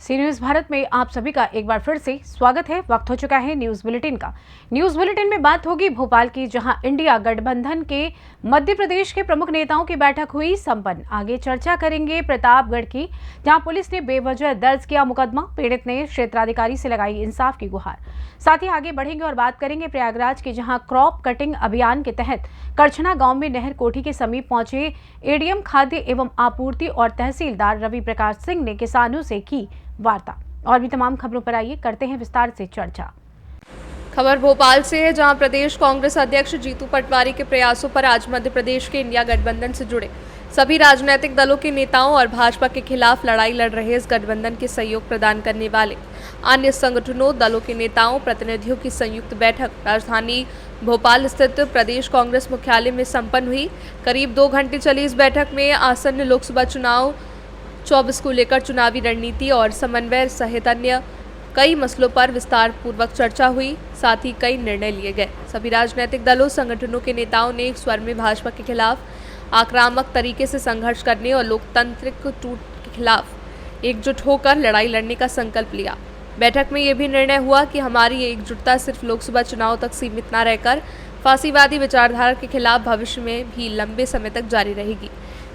सी news Bharat में आप सभी का एक बार फिर से स्वागत है। वक्त हो चुका है न्यूज बुलेटिन का। न्यूज बुलेटिन में बात होगी भोपाल की, जहां इंडिया गठबंधन के मध्य प्रदेश के प्रमुख नेताओं की बैठक हुई संपन्न। आगे चर्चा करेंगे प्रतापगढ़ की, जहां पुलिस ने बेवजह दर्ज किया मुकदमा। पीड़ित ने क्षेत्राधिकारी से लगाई इंसाफ की गुहार। साथ ही आगे बढ़ेंगे और बात करेंगे प्रयागराज की, जहां क्रॉप कटिंग अभियान के तहत करछना गांव में नहर कोठी के समीप पहुंचे एडीएम खाद्य एवं आपूर्ति और तहसीलदार रवि प्रकाश सिंह ने किसानों से की वार्ता। और भी तमाम खबरों पर आइए करते हैं विस्तार से चर्चा। खबर भोपाल से है, जहां प्रदेश कांग्रेस अध्यक्ष जीतू पटवारी के प्रयासों पर आज मध्य प्रदेश के इंडिया गठबंधन से जुड़े सभी राजनीतिक दलों के नेताओं और भाजपा के खिलाफ लड़ाई लड़ रहे इस गठबंधन के सहयोग प्रदान करने वाले अन्य संगठनों दलों के नेताओं प्रतिनिधियों की संयुक्त बैठक राजधानी भोपाल स्थित प्रदेश कांग्रेस मुख्यालय में संपन्न हुई। करीब 2 घंटे चली इस बैठक में आसन्न लोकसभा चुनाव 24 को लेकर चुनावी रणनीति और समन्वय सहित अन्य कई मसलों पर विस्तार पूर्वक चर्चा हुई। साथ ही कई निर्णय लिए गए। सभी राजनीतिक दलों संगठनों के नेताओं ने एक स्वर में भाजपा के खिलाफ आक्रामक तरीके से संघर्ष करने और लोकतांत्रिक टूट के खिलाफ एकजुट होकर लड़ाई लड़ने का संकल्प लिया। बैठक में यह भी निर्णय हुआ कि हमारी ये एकजुटता सिर्फ लोकसभा चुनाव तक सीमित न रहकर फांसीवादी विचारधारा के खिलाफ भविष्य में भी लंबे समय तक जारी रहेगी।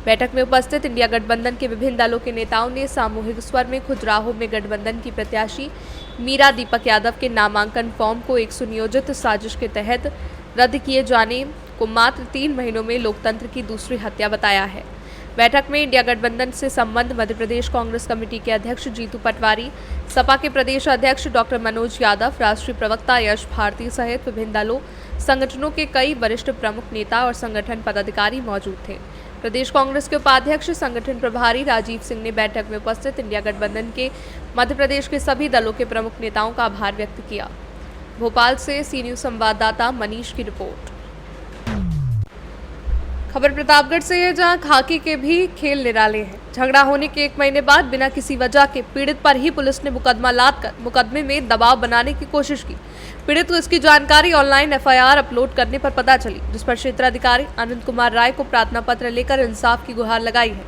बैठक में उपस्थित इंडिया गठबंधन के विभिन्न दलों के नेताओं ने सामूहिक स्वर में खजुराहो में गठबंधन की प्रत्याशी मीरा दीपक यादव के नामांकन फॉर्म को एक सुनियोजित साजिश के तहत रद्द किए जाने को मात्र 3 महीनों में लोकतंत्र की दूसरी हत्या बताया है। बैठक में इंडिया गठबंधन से संबंध मध्य प्रदेश कांग्रेस कमेटी के अध्यक्ष जीतू पटवारी, सपा के प्रदेश अध्यक्ष डॉक्टर मनोज यादव, राष्ट्रीय प्रवक्ता यश भारती सहित विभिन्न दलों संगठनों के कई वरिष्ठ प्रमुख नेता और संगठन पदाधिकारी मौजूद थे। प्रदेश कांग्रेस के उपाध्यक्ष संगठन प्रभारी राजीव सिंह ने बैठक में उपस्थित इंडिया गठबंधन के मध्य प्रदेश के सभी दलों के प्रमुख नेताओं का आभार व्यक्त किया। भोपाल से सी न्यूज संवाददाता मनीष की रिपोर्ट। खबर प्रतापगढ़ से है, जहां खाकी के भी खेल निराले हैं। झगड़ा होने के 1 महीने बाद बिना किसी वजह के पीड़ित पर ही पुलिस ने मुकदमा लादकर मुकदमे में दबाव बनाने की कोशिश की। पीड़ित को इसकी जानकारी ऑनलाइन एफआईआर अपलोड करने पर पता चली, जिस पर क्षेत्राधिकारी आनंद कुमार राय को प्रार्थना पत्र लेकर इंसाफ की गुहार लगाई है।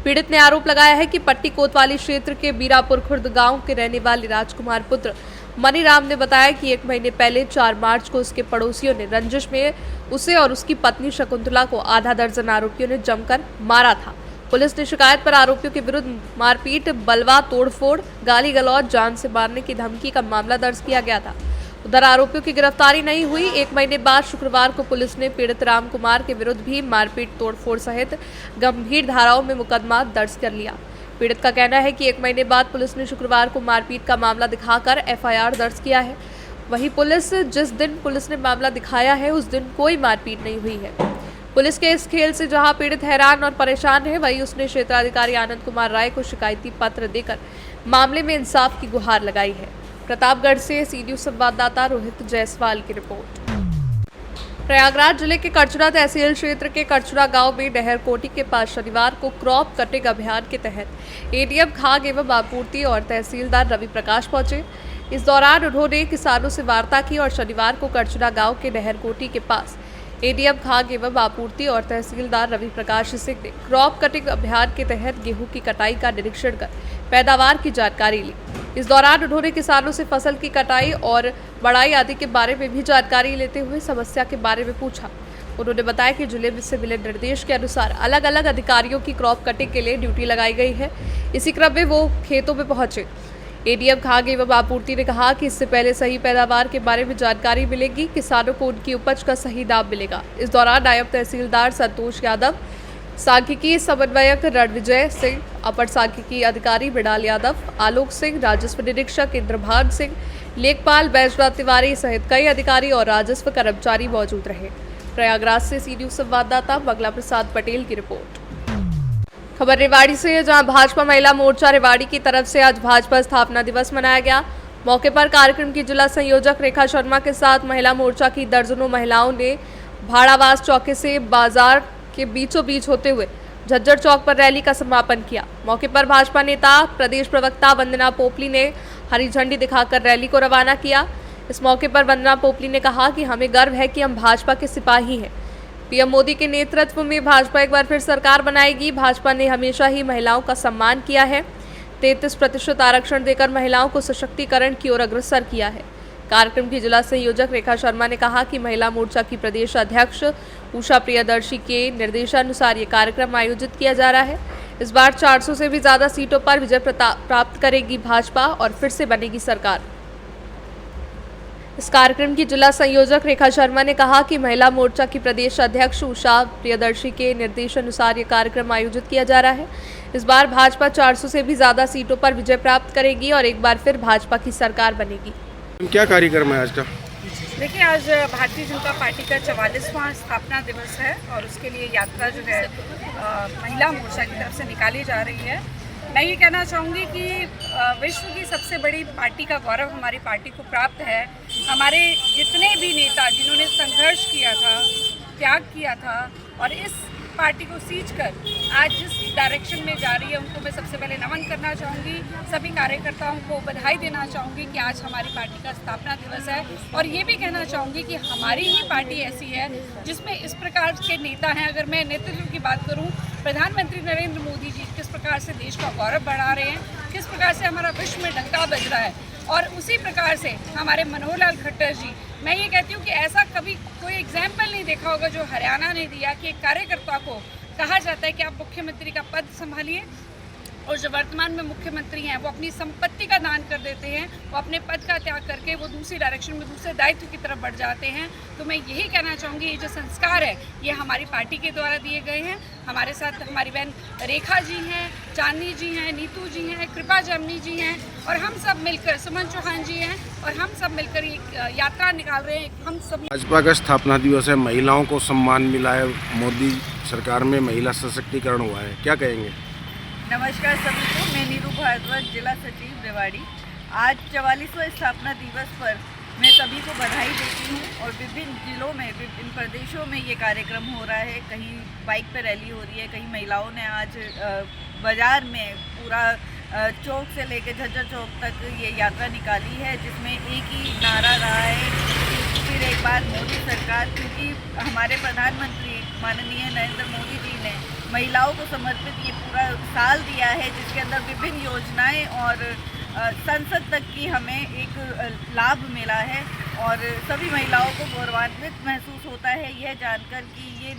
पीड़ित ने आरोप लगाया है कि पट्टी कोतवाली क्षेत्र के बीरापुर खुर्द गांव के रहने वाले राजकुमार पुत्र मनीराम ने बताया कि 1 महीने पहले 4 मार्च को उसके पड़ोसियों ने रंजिश में उसे और उसकी पत्नी शकुंतला को आधा दर्जन आरोपियों ने जमकर मारा था। पुलिस ने शिकायत पर आरोपियों के विरुद्ध मारपीट, बलवा, तोड़फोड़, गाली गलौज, जान से मारने की धमकी का मामला दर्ज किया गया था। उधर आरोपियों की गिरफ्तारी नहीं हुई। 1 महीने बाद शुक्रवार को पुलिस ने पीड़ित राम कुमार के विरुद्ध भी मारपीट, तोड़फोड़ सहित गंभीर धाराओं में मुकदमा दर्ज कर लिया। पीड़ित का कहना है कि 1 महीने बाद पुलिस ने शुक्रवार को मारपीट का मामला दिखाकर एफआईआर दर्ज किया है। वहीं जिस दिन पुलिस ने मामला दिखाया है उस दिन कोई मारपीट नहीं हुई है। पुलिस के इस खेल से जहां पीड़ित हैरान और परेशान है, वहीं उसने क्षेत्राधिकारी आनंद कुमार राय को शिकायती पत्र देकर मामले में इंसाफ की गुहार लगाई है। प्रतापगढ़ से सी न्यूज संवाददाता रोहित जायसवाल की रिपोर्ट। प्रयागराज जिले के करछुरा तहसील क्षेत्र के करछुरा गांव में नहर कोठी के पास शनिवार को क्रॉप कटिंग अभियान के तहत एडीएम खाद्य एवं आपूर्ति और तहसीलदार रवि प्रकाश पहुंचे। इस दौरान उन्होंने किसानों से वार्ता की और शनिवार को करछुरा गांव के नहर कोठी के पास एडीएम खाद्य एवं आपूर्ति और तहसीलदार रवि प्रकाश सिंह ने क्रॉप कटिंग अभियान के तहत गेहूं की कटाई का निरीक्षण कर पैदावार की जानकारी ली। इस दौरान उन्होंने किसानों से फसल की कटाई और बढ़ाई आदि के बारे में भी जानकारी लेते हुए समस्या के बारे में पूछा। उन्होंने बताया कि जिले में से मिले निर्देश के अनुसार अलग अलग अधिकारियों की क्रॉप कटिंग के लिए ड्यूटी लगाई गई है। इसी क्रम में वो खेतों में पहुंचे। एडीएम खाद्य एवं आपूर्ति ने कहा कि इससे पहले सही पैदावार के बारे में जानकारी मिलेगी, किसानों को उनकी उपज का सही दाम मिलेगा। इस दौरान नायब तहसीलदार संतोष यादव, सांख्यिकी समन्वयक रणविजय सिंह, अपर सांख्यिकी अधिकारी मृणाल यादव, आलोक सिंह, राजस्व निरीक्षक इंद्रभान सिंह, लेखपाल बैजनाथ तिवारी सहित कई अधिकारी और राजस्व कर्मचारी मौजूद रहे। प्रयागराज से सी न्यूज संवाददाता मंगला प्रसाद पटेल की रिपोर्ट। खबर रेवाड़ी से है, जहां भाजपा महिला मोर्चा रेवाड़ी की तरफ से आज भाजपा स्थापना दिवस मनाया गया। मौके पर कार्यक्रम की जिला संयोजक रेखा शर्मा के साथ महिला मोर्चा की दर्जनों महिलाओं ने भाड़ावास चौके से बाजार के बीचों बीच होते हुए झज्जर चौक पर रैली का समापन किया। मौके पर भाजपा नेता प्रदेश प्रवक्ता वंदना पोपली ने हरी झंडी दिखाकर रैली को रवाना किया। इस मौके पर वंदना पोपली ने कहा कि हमें गर्व है कि हम भाजपा के सिपाही हैं। पीएम मोदी के नेतृत्व में भाजपा एक बार फिर सरकार बनाएगी। भाजपा ने हमेशा ही महिलाओं का सम्मान किया है। 33% आरक्षण देकर महिलाओं को सशक्तिकरण की ओर अग्रसर किया है। कार्यक्रम की जिला संयोजक रेखा शर्मा ने कहा कि महिला मोर्चा की प्रदेश अध्यक्ष उषा प्रियदर्शी के निर्देशानुसार ये कार्यक्रम आयोजित किया जा रहा है। इस बार 400 से भी ज़्यादा सीटों पर विजय प्राप्त करेगी भाजपा और फिर से बनेगी सरकार। इस कार्यक्रम की जिला संयोजक रेखा शर्मा ने कहा कि महिला मोर्चा की प्रदेश अध्यक्ष उषा प्रियदर्शी के निर्देशानुसार ये कार्यक्रम आयोजित किया जा रहा है। इस बार भाजपा 400 से भी ज़्यादा सीटों पर विजय प्राप्त करेगी और एक बार फिर भाजपा की सरकार बनेगी। क्या कार्यक्रम है आज का? देखिए, आज भारतीय जनता पार्टी का 44वां स्थापना दिवस है और उसके लिए यात्रा जो है महिला मोर्चा की तरफ से निकाली जा रही है। मैं ये कहना चाहूँगी कि विश्व की सबसे बड़ी पार्टी का गौरव हमारी पार्टी को प्राप्त है। हमारे जितने भी नेता जिन्होंने संघर्ष किया था, त्याग किया था और इस पार्टी को सींच कर आज जिस डायरेक्शन में जा रही है, उनको मैं सबसे पहले नमन करना चाहूँगी। सभी कार्यकर्ताओं को बधाई देना चाहूँगी कि आज हमारी पार्टी का स्थापना दिवस है और ये भी कहना चाहूँगी कि हमारी ही पार्टी ऐसी है जिसमें इस प्रकार के नेता हैं। अगर मैं नेतृत्व की बात करूँ, प्रधानमंत्री नरेंद्र मोदी जी किस प्रकार से देश का गौरव बढ़ा रहे हैं, किस प्रकार से हमारा विश्व में डंका बज रहा है और उसी प्रकार से हमारे मनोहर लाल खट्टर जी, मैं ये कहती हूँ कि ऐसा कभी कोई एग्जाम्पल नहीं देखा होगा जो हरियाणा ने दिया कि एक कार्यकर्ता को कहा जाता है कि आप मुख्यमंत्री का पद संभालिए और जो वर्तमान में मुख्यमंत्री हैं वो अपनी संपत्ति का दान कर देते हैं, वो अपने पद का त्याग करके वो दूसरी डायरेक्शन में दूसरे दायित्व की तरफ बढ़ जाते हैं। तो मैं यही कहना चाहूँगी, ये जो संस्कार है ये हमारी पार्टी के द्वारा दिए गए हैं। हमारे साथ हमारी बहन रेखा जी हैं, चांदनी जी हैं, नीतू जी हैं, कृपा जमनी जी हैं और हम सब मिलकर, सुमन चौहान जी हैं और हम सब मिलकर एक यात्रा निकाल रहे हैं। हम सब भाजपा का स्थापना दिवस है, महिलाओं को सम्मान मिला है, मोदी सरकार में महिला सशक्तिकरण हुआ है, क्या कहेंगे? नमस्कार सभी को, मैं नीरू भारद्वाज, जिला सचिव रेवाड़ी। आज 44वें स्थापना दिवस पर मैं सभी को बधाई देती हूँ और विभिन्न जिलों में, विभिन्न प्रदेशों में ये कार्यक्रम हो रहा है। कहीं बाइक पर रैली हो रही है, कहीं महिलाओं ने आज बाज़ार में पूरा चौक से लेकर झज्जर चौक तक ये यात्रा निकाली है, जिसमें एक ही नारा रहा है कि फिर एक बार मोदी सरकार, क्योंकि हमारे प्रधानमंत्री माननीय नरेंद्र मोदी जी ने महिलाओं को समर्पित ये पूरा साल दिया है, जिसके अंदर विभिन्न योजनाएं और संसद तक की हमें एक लाभ मिला है और सभी महिलाओं को गौरवान्वित महसूस होता है यह जानकर कि ये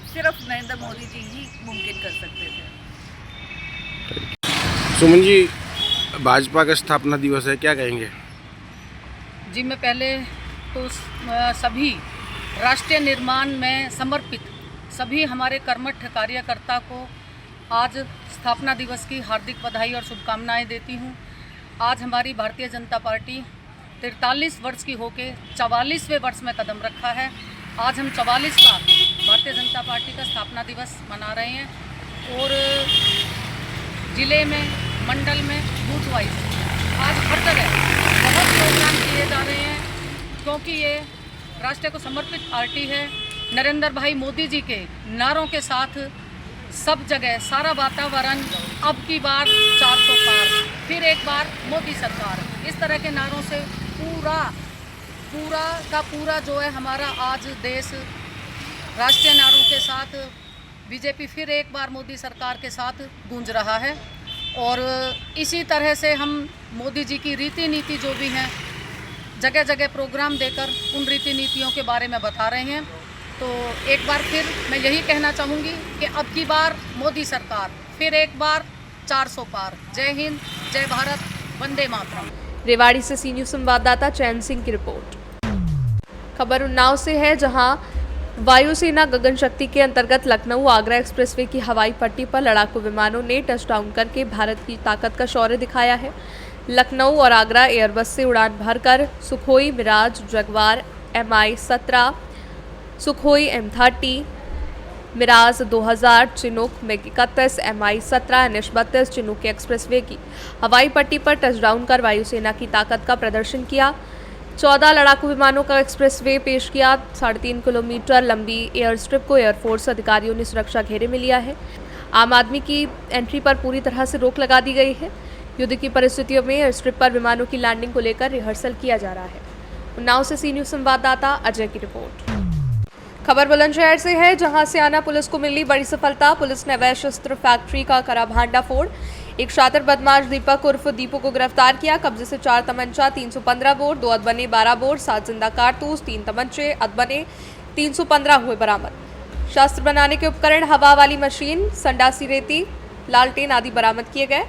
सिर्फ नरेंद्र मोदी जी ही मुमकिन कर सकते थे। सुमन जी, भाजपा का स्थापना दिवस है, क्या कहेंगे? जी, मैं पहले तो सभी राष्ट्रीय निर्माण में समर्पित सभी हमारे कर्मठ कार्यकर्ता को आज स्थापना दिवस की हार्दिक बधाई और शुभकामनाएं देती हूं। आज हमारी भारतीय जनता पार्टी 43 वर्ष की होके 44वें वर्ष में कदम रखा है। आज हम 44वां भारतीय जनता पार्टी का स्थापना दिवस मना रहे हैं और ज़िले में, मंडल में, बूथ वाइज आज हर जगह बहुत प्रोग्राम किए जा रहे हैं, क्योंकि ये राष्ट्र को समर्पित पार्टी है। नरेंद्र भाई मोदी जी के नारों के साथ सब जगह सारा वातावरण अब की बार 400 पार, फिर एक बार मोदी सरकार, इस तरह के नारों से पूरा जो है हमारा आज देश राष्ट्रीय नारों के साथ बीजेपी फिर एक बार मोदी सरकार के साथ गूंज रहा है। और इसी तरह से हम मोदी जी की रीति नीति जो भी हैं, जगह जगह प्रोग्राम देकर उन रीति नीतियों के बारे में बता रहे हैं। तो एक बार फिर मैं यही कहना चाहूँगी कि अब की बार मोदी सरकार, फिर एक बार 400 पार। जय हिंद, जय भारत, वंदे मातरम। रेवाड़ी से सी न्यूज़ संवाददाता चैन सिंह की रिपोर्ट। खबर उन्नाव से है, जहां वायुसेना गगन शक्ति के अंतर्गत लखनऊ आगरा एक्सप्रेसवे की हवाई पट्टी पर लड़ाकू विमानों ने टचडाउन करके भारत की ताकत का शौर्य दिखाया है। लखनऊ और आगरा एयरबस से उड़ान भरकर Sukhoi Mirage, Jaguar Mi-17, Sukhoi M-30, Mirage 2000, Chinook MiG-31, Mi-17, NH-32 Chinook के एक्सप्रेसवे की हवाई पट्टी पर टचडाउन कर वायुसेना की ताकत का प्रदर्शन किया। 14 लड़ाकू विमानों का एक्सप्रेसवे पेश किया। 3.5 किलोमीटर लंबी एयर स्ट्रिप को एयरफोर्स अधिकारियों ने सुरक्षा घेरे में लिया है। आम आदमी की एंट्री पर पूरी तरह से रोक लगा दी गई है। युद्ध की परिस्थितियों में एयर स्ट्रिप पर विमानों की लैंडिंग को लेकर रिहर्सल किया जा रहा है। उन्नाव से सी न्यूज़ संवाददाता अजय की रिपोर्ट। खबर बुलंदशहर से है, जहां सियाना पुलिस को मिली बड़ी सफलता। पुलिस ने अवैध शस्त्र फैक्ट्री का करा भांडाफोड़। एक शातिर बदमाश दीपक उर्फ दीपू को गिरफ्तार किया। कब्जे से 4 तमंचा, 315 बोर, 2 अदबने 12 बोर, 7 जिंदा कारतूस, 3 तमंचे, अदबने 315 हुए बरामद। शस्त्र बनाने के उपकरण, हवा वाली मशीन, संडासी रेती, लालटेन आदि बरामद किए गए।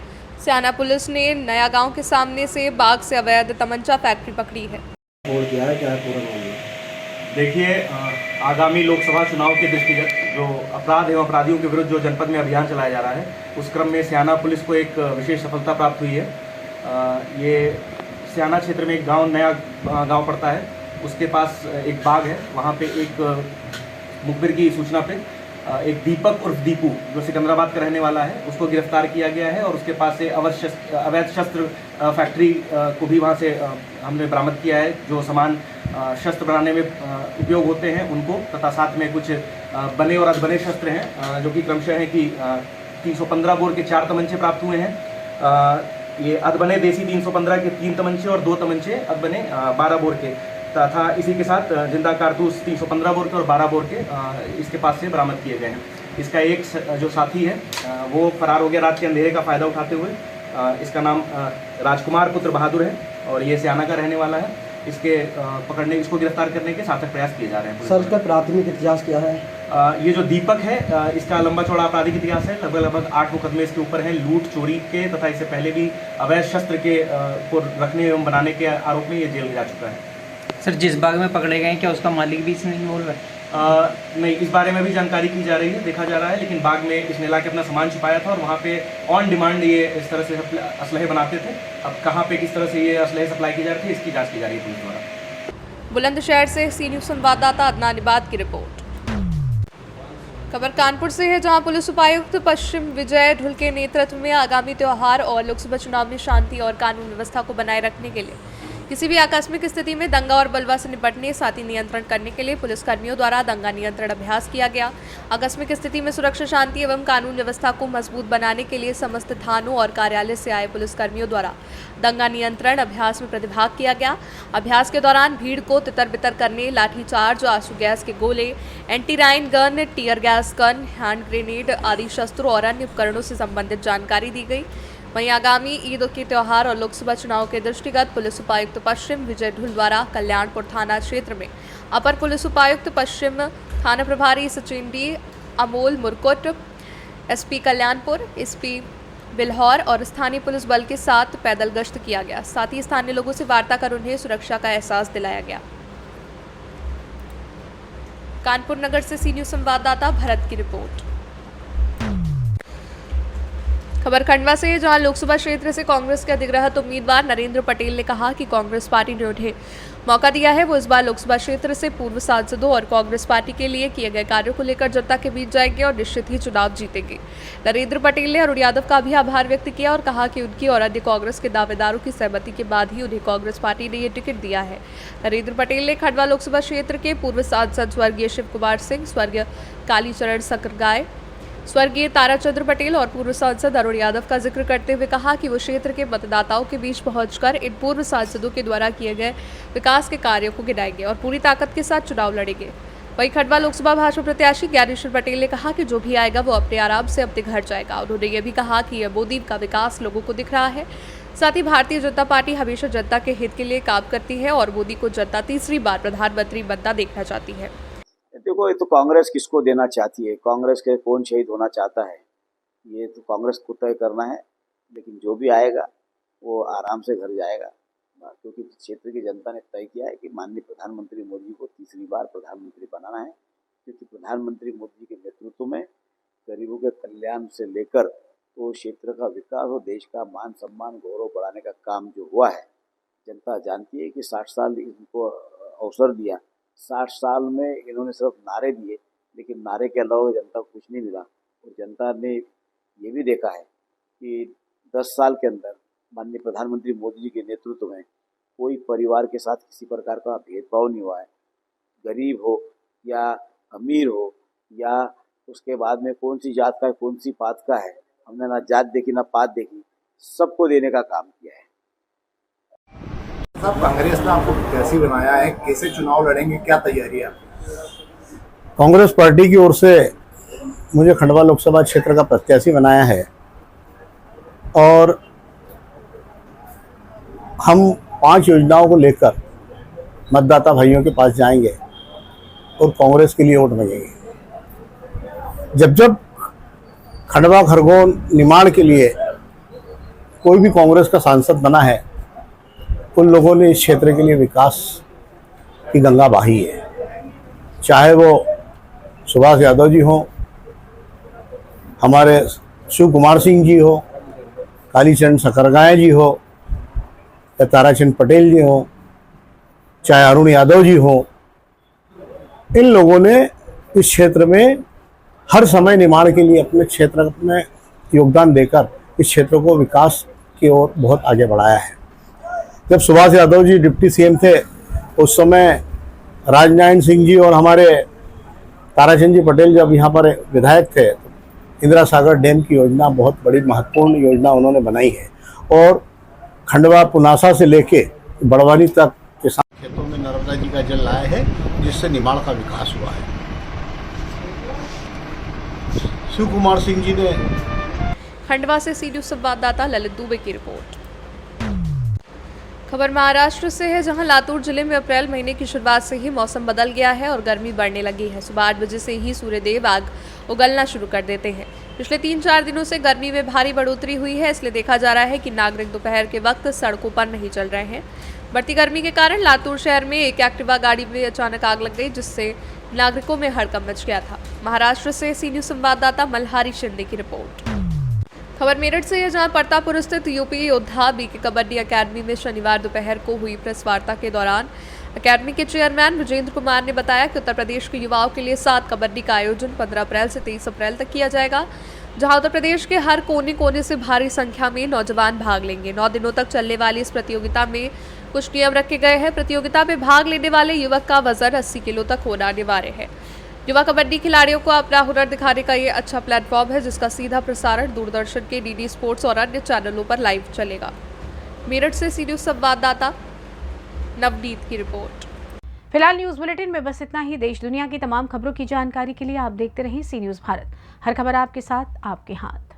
स्याना पुलिस ने नया गांव के सामने से बाग से अवैध तमंचा फैक्ट्री पकड़ी है। देखिए, आगामी लोकसभा चुनाव के दृष्टिगत जो अपराध एवं अपराधियों के विरुद्ध जो जनपद में अभियान चलाया जा रहा है, उस क्रम में स्याना पुलिस को एक विशेष सफलता प्राप्त हुई है। ये स्याना क्षेत्र में एक गांव, नया गांव पड़ता है, उसके पास एक बाग है। वहां पे एक मुखबिर की सूचना पे एक दीपक उर्फ दीपू, जो सिकंदराबाद का रहने वाला है, उसको गिरफ्तार किया गया है और उसके पास से अवैध शस्त्र फैक्ट्री को भी वहाँ से हमने बरामद किया है। जो सामान शस्त्र बनाने में उपयोग होते हैं उनको, तथा साथ में कुछ बने और अधबने शस्त्र हैं, जो कि क्रमशः हैं कि 315 बोर के 4 तमंचे प्राप्त हुए हैं। ये अधबने देसी 315 के 3 तमंचे और 2 तमंचे अधबने 12 बोर के, तथा इसी के साथ जिंदा कारतूस 315 बोर के और 12 बोर के इसके पास से बरामद किए गए हैं। इसका एक जो साथी है वो फरार हो गया रात के अंधेरे का फ़ायदा उठाते हुए। इसका नाम राजकुमार पुत्र बहादुर है और ये स्याना का रहने वाला है। इसको गिरफ्तार करने के सार्थक प्रयास किए जा रहे हैं। सर, इसका प्राथमिक इतिहास क्या है? ये जो दीपक है, इसका लंबा चौड़ा आपराधिक इतिहास है। लगभग 8 मुकदमे इसके ऊपर हैं, लूट चोरी के, तथा इससे पहले भी अवैध शस्त्र के को रखने एवं बनाने के आरोप में ये जेल में जा चुका है। सर, जिस बाग में पकड़े गए हैं, क्या उसका मालिक भी इसमें इन्वॉल्व है? नहीं, इस बारे में भी जानकारी की जा रही है, देखा जा रहा है। लेकिन बाग में इसने लाके अपना सामान छुपाया था और वहाँ पे ऑन डिमांड ये इस तरह से असलहे बनाते थे। अब कहाँ पे किस तरह से ये असलहे सप्लाई की जा रही थी, इसकी जांच की जा रही है पुलिस द्वारा। बुलंदशहर से सी न्यूज़ संवाददाता अदनान इबाद की रिपोर्ट। खबर कानपुर से है, जहां पुलिस उपायुक्त पश्चिम विजय ढुल के नेतृत्व में आगामी त्योहार और लोकसभा चुनाव में शांति और कानून व्यवस्था को बनाए रखने के लिए किसी भी आकस्मिक स्थिति में दंगा और बलवा से निपटने, साथ ही नियंत्रण करने के लिए पुलिसकर्मियों द्वारा दंगा नियंत्रण अभ्यास किया गया। आकस्मिक स्थिति में सुरक्षा, शांति एवं कानून व्यवस्था को मजबूत बनाने के लिए समस्त थानों और कार्यालय से आए पुलिसकर्मियों द्वारा दंगा नियंत्रण अभ्यास में प्रतिभाग किया गया। अभ्यास के दौरान भीड़ को तितर बितर करने, लाठीचार्ज, आंसू गैस के गोले, anti riot gun, tear gas gun, hand grenade आदि शस्त्रों और अन्य उपकरणों से संबंधित जानकारी दी गई। वहीं आगामी ईद के त्यौहार और लोकसभा चुनाव के दृष्टिगत पुलिस उपायुक्त पश्चिम विजय ढुल द्वारा कल्याणपुर थाना क्षेत्र में अपर पुलिस उपायुक्त पश्चिम, थाना प्रभारी Sachin D, Amol Murkut, SP Kalyanpur, SP Bilhaur और स्थानीय पुलिस बल के साथ पैदल गश्त किया गया। साथ ही स्थानीय लोगों से वार्ता कर उन्हें सुरक्षा का एहसास दिलाया गया। कानपुर नगर से सी न्यूज़ संवाददाता भरत की रिपोर्ट। खबर खंडवा से, जहां लोकसभा क्षेत्र से कांग्रेस के अधिकृत उम्मीदवार नरेंद्र पटेल ने कहा कि कांग्रेस पार्टी ने उन्हें मौका दिया है, वो इस बार लोकसभा क्षेत्र से पूर्व सांसदों और कांग्रेस पार्टी के लिए किए गए कार्यों को लेकर जनता के बीच जाएंगे और निश्चित ही चुनाव जीतेंगे। नरेंद्र पटेल ने अरुण यादव का भी आभार व्यक्त किया और कहा कि उनकी और अन्य कांग्रेस के दावेदारों की सहमति के बाद ही उन्हें कांग्रेस पार्टी ने ये टिकट दिया है। नरेंद्र पटेल ने खंडवा लोकसभा क्षेत्र के पूर्व सांसद स्वर्गीय शिव कुमार सिंह, स्वर्गीय कालीचरण सकरगाय, स्वर्गीय ताराचंद्र पटेल और पूर्व सांसद अरुण यादव का जिक्र करते हुए कहा कि वो क्षेत्र के मतदाताओं के बीच पहुंचकर इन पूर्व सांसदों के द्वारा किए गए विकास के कार्यों को गिनाएंगे और पूरी ताकत के साथ चुनाव लड़ेंगे। वहीं खंडवा लोकसभा भाजपा प्रत्याशी ज्ञानेश्वर पटेल ने कहा कि जो भी आएगा वो अपने आराम से अपने घर जाएगा। उन्होंने ये भी कहा कि यह मोदी का विकास लोगों को दिख रहा है। साथ ही भारतीय जनता पार्टी हमेशा जनता के हित के लिए काम करती है और मोदी को जनता तीसरी बार प्रधानमंत्री बनता देखना चाहती है। देखो, ये तो कांग्रेस किसको देना चाहती है, कांग्रेस के कौन शहीद होना चाहता है, ये तो कांग्रेस को तय करना है। लेकिन जो भी आएगा वो आराम से घर जाएगा, क्योंकि क्षेत्र की जनता ने तय किया है कि माननीय प्रधानमंत्री मोदी को तीसरी बार प्रधानमंत्री बनाना है। क्योंकि प्रधानमंत्री मोदी के नेतृत्व में गरीबों के कल्याण से लेकर तो क्षेत्र का विकास और देश का मान सम्मान गौरव बढ़ाने का काम जो हुआ है, जनता जानती है कि 60 साल इनको अवसर दिया। 60 साल में इन्होंने सिर्फ नारे दिए, लेकिन नारे के अलावा जनता को कुछ नहीं मिला। और जनता ने ये भी देखा है कि 10 साल के अंदर माननीय प्रधानमंत्री मोदी जी के नेतृत्व में कोई परिवार के साथ किसी प्रकार का भेदभाव नहीं हुआ है। गरीब हो या अमीर हो या उसके बाद में कौन सी जात का है, कौन सी पात का है, हमने ना जात देखी ना पात देखी, सबको देने का काम किया है। साहब, कांग्रेस ने आपको प्रत्याशी बनाया है, कैसे चुनाव लड़ेंगे, क्या तैयारी है? कांग्रेस पार्टी की ओर से मुझे खंडवा लोकसभा क्षेत्र का प्रत्याशी बनाया है। और हम 5 योजनाओं को लेकर मतदाता भाइयों के पास जाएंगे और कांग्रेस के लिए वोट मांगेंगे। जब जब खंडवा खरगोन निमाड़ के लिए कोई भी कांग्रेस का सांसद बना है, उन लोगों ने इस क्षेत्र के लिए विकास की गंगा बहाई है। चाहे वो सुभाष यादव जी हो, हमारे शिव कुमार सिंह जी हो, कालीचरण सकरगाय जी हो, या ताराचंद पटेल जी हो, चाहे अरुण यादव जी हो, इन लोगों ने इस क्षेत्र में हर समय निमाड़ के लिए अपने क्षेत्र में योगदान देकर इस क्षेत्र को विकास की ओर बहुत आगे बढ़ाया है। जब सुभाष यादव जी डिप्टी सीएम थे, उस समय राजनारायण सिंह जी और हमारे ताराचंद जी पटेल जब यहाँ पर विधायक थे, इंदिरा सागर डैम की योजना बहुत बड़ी महत्वपूर्ण योजना उन्होंने बनाई है। और खंडवा पुनासा से लेके बड़वानी तक किसान खेतों में नर्मदा जी का जल लाया है, जिससे निमाड़ का विकास हुआ है। शिव कुमार सिंह जी ने। खंडवा से सीडीओ संवाददाता ललित दुबे की रिपोर्ट। खबर महाराष्ट्र से है, जहां लातूर जिले में अप्रैल महीने की शुरुआत से ही मौसम बदल गया है और गर्मी बढ़ने लगी है। सुबह 8 बजे से ही सूर्यदेव आग उगलना शुरू कर देते हैं। पिछले 3-4 दिनों से गर्मी में भारी बढ़ोतरी हुई है, इसलिए देखा जा रहा है कि नागरिक दोपहर के वक्त सड़कों पर नहीं चल रहे हैं। बढ़ती गर्मी के कारण लातूर शहर में एक एक्टिवा गाड़ी में अचानक आग लग गई, जिससे नागरिकों में हड़कंप मच गया था। महाराष्ट्र से सी न्यूज़ संवाददाता मल्हारी शिंदे की रिपोर्ट। खबर मेरठ से है, जहां परतापुर स्थित यूपी योद्धा बीके कबड्डी अकेडमी में शनिवार दोपहर को हुई प्रेस वार्ता के दौरान अकेडमी के चेयरमैन विजेंद्र कुमार ने बताया कि उत्तर प्रदेश के युवाओं के लिए 7 कबड्डी का आयोजन 15 अप्रैल से 23 अप्रैल तक किया जाएगा, जहां उत्तर प्रदेश के हर कोने कोने से भारी संख्या में नौजवान भाग लेंगे। 9 दिनों तक चलने वाली इस प्रतियोगिता में कुछ नियम रखे गए हैं। प्रतियोगिता में भाग लेने वाले युवक का वजन 80 किलो तक होना अनिवार्य है। युवा कबड्डी खिलाड़ियों को अपना हुनर दिखाने का ये अच्छा प्लेटफॉर्म है, जिसका सीधा प्रसारण दूरदर्शन के डीडी स्पोर्ट्स और अन्य चैनलों पर लाइव चलेगा। मेरठ से सी न्यूज़ संवाददाता नवनीत की रिपोर्ट। फिलहाल न्यूज बुलेटिन में बस इतना ही। देश दुनिया की तमाम खबरों की जानकारी के लिए आप देखते रहें सी न्यूज़ भारत। हर खबर आपके साथ, आपके हाथ।